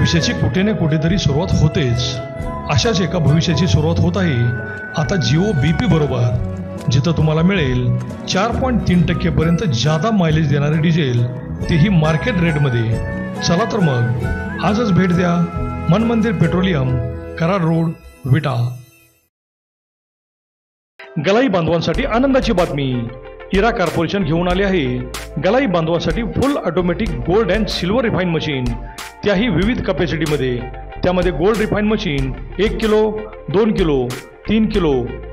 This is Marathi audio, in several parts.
भविष्याची कुठे ना कुठेतरी सुरुवात होतेच. अशाच एका भविष्याची सुरुवात होत आहे आता जिओ BP बरोबर, जिथं तुम्हाला मिळेल 4.3% पर्यंत जादा मायलेज देणारे डिझेल, तेही मार्केट रेटमध्ये. चला तर मग आजच भेट द्या मन मंदिर पेट्रोलियम, कराड रोड, विटा. गलाई बांधवांसाठी आनंदाची बातमी. इरा कॉर्पोरेशन घेऊन आले आहे गलाई बांधवांसाठी full automatic gold and silver refine machine, त्याही विविध कॅपॅसिटीमध्ये. त्यामध्ये gold refine machine 1 kilo, 2 kilo, 3 kilo,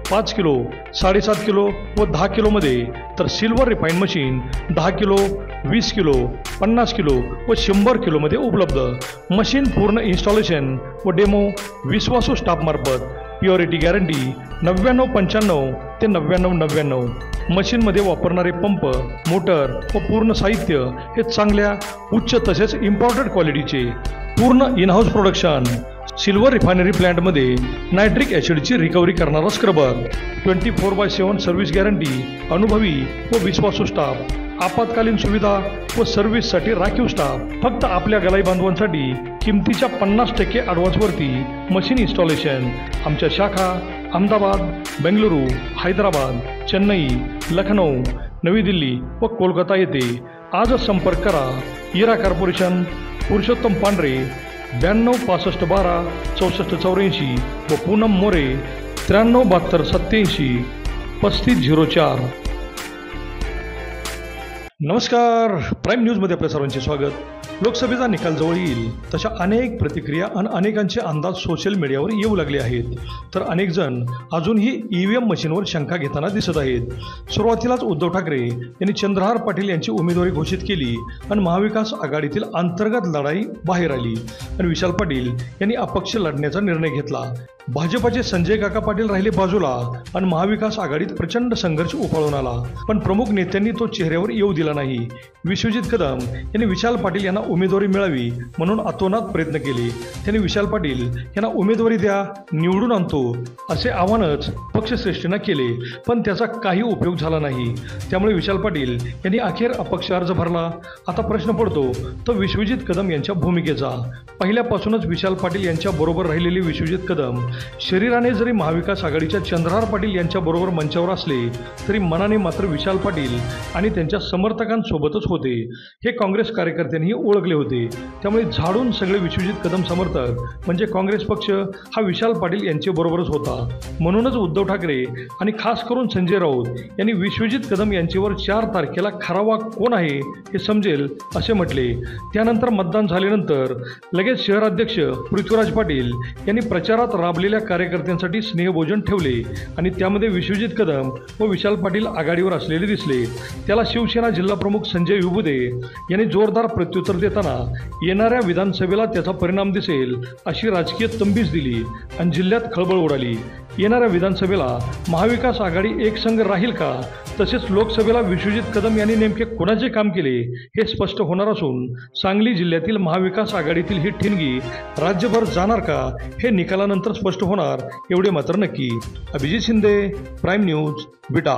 5 kilo, 7.5 kilo व 10 किलोमध्ये, तर silver refine machine 10 kilo, 20 kilo, 50 kilo व 100 किलोमध्ये उपलब्ध. मशीन पूर्ण इन्स्टॉलेशन व डेमो विश्वासू स्टाफमार्फत. प्युरिटी गॅरंटी 9995 ते 9999. मशीनमध्ये वापरणारे पंप, मोटर व पूर्ण साहित्य हे चांगल्या, उच्च तसेच इम्पॉर्टंट क्वालिटीचे. पूर्ण in house production. Silver refinery प्लांटमध्ये नायट्रिक ॲसिडची रिकव्हरी करणारा स्क्रबर. 24/7 service guarantee. अनुभवी व विश्वासू स्टाफ. आपत्कालीन सुविधा व सर्व्हिससाठी राखीव स्टाफ. फक्त आपल्या गलाई बांधवांसाठी किमतीच्या 50% ॲडव्हान्सवरती मशीन इन्स्टॉलेशन. आमच्या शाखा अहमदाबाद, बेंगलुरू, हैदराबाद, चेन्नई, लखनौ, नवी दिल्ली व कोलकाता येथे. आजच संपर्क करा. इरा कॉर्पोरेशन, पुरुषोत्तम पांढरे, 92 65 12 64 84 व पूनम मोरे 93 72 87 35 04. नमस्कार, प्राईम न्यूजमध्ये आपल्या सर्वांचे स्वागत. लोकसभेचा निकाल जवळ येईल तशा अनेक प्रतिक्रिया आणि अनेकांचे अंदाज सोशल मीडियावर येऊ लागले आहेत. तर अनेक जण अजूनही EVM मशीनवर शंका घेताना दिसत आहेत. सुरुवातीलाच उद्धव ठाकरे यांनी चंद्रहार पाटील यांची उमेदवारी घोषित केली आणि महाविकास आघाडीतील अंतर्गत लढाई बाहेर आली आणि विशाल पाटील यांनी अपक्ष लढण्याचा निर्णय घेतला. भाजपाचे संजय काका पाटील राहिले बाजूला आणि महाविकास आघाडीत प्रचंड संघर्ष उफाळून आला. पण प्रमुख नेत्यांनी तो चेहऱ्यावर येऊ दिला नाही. विश्वजित कदम यांनी विशाल पाटील यांना उमेदवारी मिळावी म्हणून अतोनात प्रयत्न केले. त्यांनी विशाल पाटील यांना उमेदवारी द्या, निवडून आणतो असे आवाहनच पक्षश्रेष्ठींना केले, पण त्याचा काही उपयोग झाला नाही. त्यामुळे विशाल पाटील यांनी अखेर अपक्ष अर्ज भरला. आता प्रश्न पडतो तो विश्वजित कदम यांच्या भूमिकेचा. पहिल्यापासूनच विशाल पाटील यांच्या बरोबर राहिलेले विश्वजित कदम शरीराने जरी महाविकास आघाडीच्या चंद्रहार पाटील यांच्या बरोबर मंचावर असले तरी मनाने मात्र विशाल पाटील आणि त्यांच्या समर्थकांसोबतच होते. हे काँग्रेस कार्यकर्त्यांनीही ओळखले होते. त्यामुळे झाडून सगळे विश्वजित कदम समर्थक म्हणजे काँग्रेस पक्ष हा विशाल पाटील यांच्या बरोबरच होता. म्हणूनच उद्धव ठाकरे आणि खास करून संजय राऊत यांनी विश्वजित कदम यांच्यावर 4 तारखेला खरा वाघ कोण आहे हे समजेल असे म्हटले. त्यानंतर मतदान झाल्यानंतर लगेच शहराध्यक्ष पृथ्वीराज पाटील यांनी प्रचारात राबलेल्या कार्यकर्त्यांसाठी स्नेहभोजन ठेवले आणि त्यामध्ये विश्वजित कदम व विशाल पाटील आघाडीवर असलेले दिसले. त्याला शिवसेना जिल्हा प्रमुख संजय विभुदे यांनी जोरदार प्रत्युत्तर देताना येणाऱ्या विधानसभेला त्याचा परिणाम दिसेल अशी राजकीय तंबीज दिली आणि जिल्ह्यात खळबळ उडाली. येणाऱ्या विधानसभेला महाविकास आघाडी एकसंघ राहील का, तसेच लोकसभेला विश्वजित कदम यांनी नेमके कोणाचे काम केले हे स्पष्ट होणार असून सांगली जिल्ह्यातील महाविकास आघाडीतील ही ठिणगी राज्यभर जाणार का हे निकालानंतर स्पष्ट होणार एवढे मात्र नक्की. अभिजित शिंदे, प्राईम न्यूज, विटा.